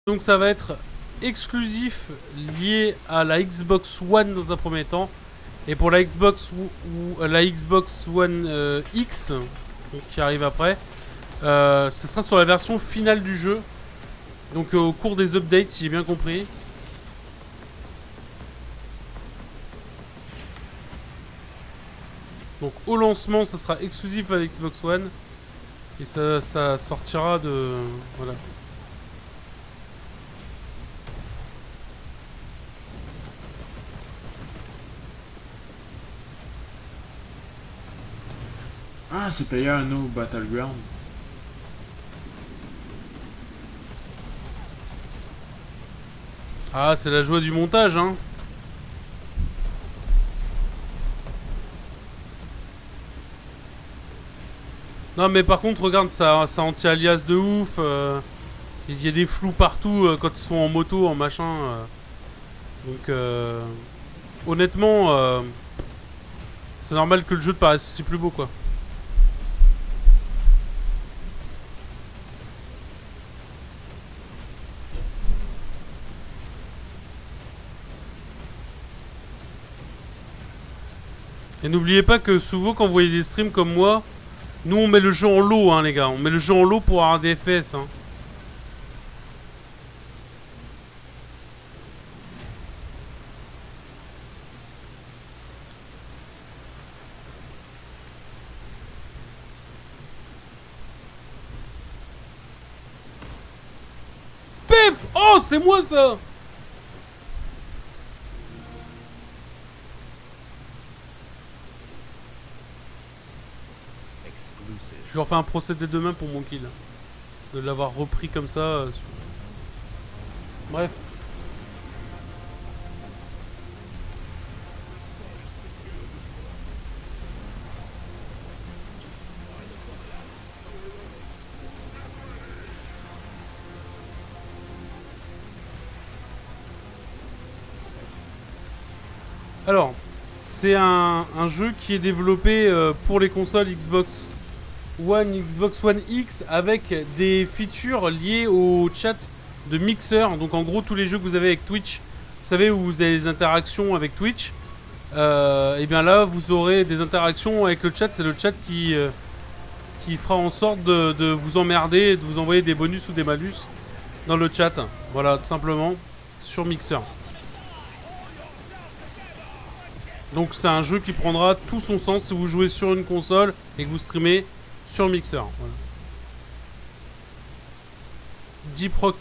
Donc ça va être exclusif lié à la Xbox One dans un premier temps. Et pour la Xbox ou la Xbox One X, donc qui arrive après, ce sera sur la version finale du jeu. Donc au cours des updates, si j'ai bien compris. Donc au lancement, ça sera exclusif à la Xbox One. Et ça sortira de... Voilà. Ah, c'est PlayerUnknown's Battleground. Ah, c'est la joie du montage, hein. Non, mais par contre, regarde, ça anti-alias de ouf. Il y a des flous partout quand ils sont en moto, en machin. Donc, honnêtement, c'est normal que le jeu te paraisse aussi plus beau, quoi. Et n'oubliez pas que souvent, quand vous voyez des streams comme moi, nous on met le jeu en low, hein, les gars. On met le jeu en low pour avoir des FPS, hein. Pif! Oh, c'est moi ça! Je leur fais un procédé demain pour mon kill. De l'avoir repris comme ça. Bref. Alors, c'est un jeu qui est développé pour les consoles Xbox One, Xbox One X avec des features liées au chat de Mixer. Donc en gros tous les jeux que vous avez avec Twitch, vous savez où vous avez les interactions avec Twitch, et bien là vous aurez des interactions avec le chat. C'est le chat qui fera en sorte de vous emmerder, de vous envoyer des bonus ou des malus dans le chat. Voilà, tout simplement, sur Mixer. Donc c'est un jeu qui prendra tout son sens si vous jouez sur une console et que vous streamez sur Mixer. Voilà. Deep Rock.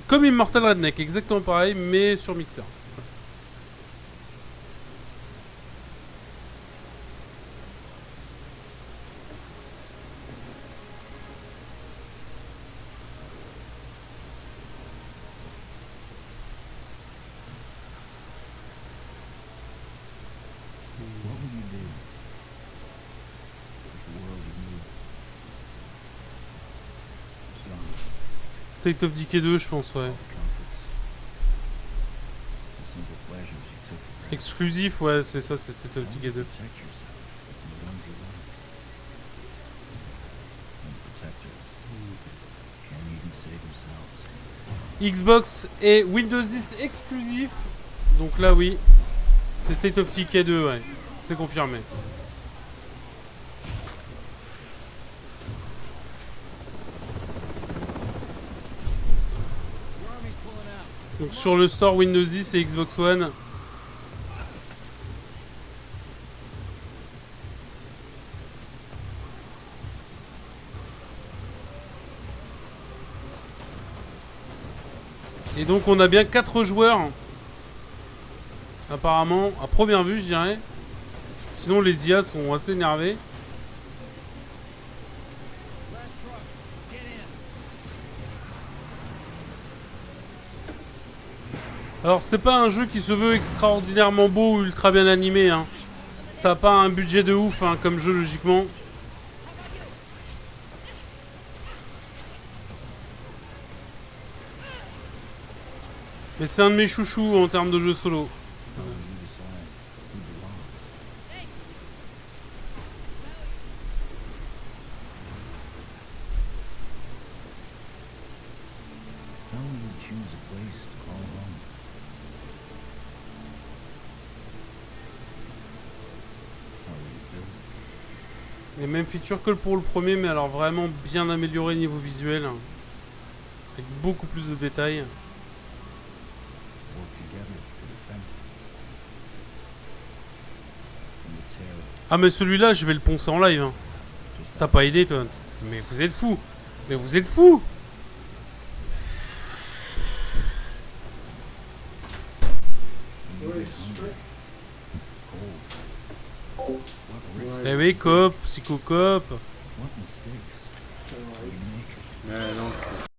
Comme Immortal Redneck, exactement pareil, mais sur Mixer. State of Decay 2, je pense, ouais. Exclusif, ouais, c'est ça, c'est State of Decay 2. Xbox et Windows 10 exclusif. Donc là, oui. C'est State of Decay 2, ouais. C'est confirmé. Donc sur le store Windows 10 et Xbox One. Et donc on a bien 4 joueurs. Apparemment, à première vue, je dirais. Sinon les IA sont assez énervés. Alors c'est pas un jeu qui se veut extraordinairement beau ou ultra bien animé, hein. Ça a pas un budget de ouf, hein, comme jeu logiquement. Mais c'est un de mes chouchous en termes de jeu solo. choose a place to call home. How will you build it? Les mêmes features que pour le premier, mais alors vraiment bien amélioré niveau visuel. Avec beaucoup plus de détails. Work together to defend it. From the terror, Ah mais celui-là, je vais le poncer en live. Hein. just T'as pas idée toi. Mais vous êtes fous. Mais vous êtes fous. when you get hungry, cold. What risks? Eh oui, coop, psychocop. What mistakes? Will you make? Non, je pense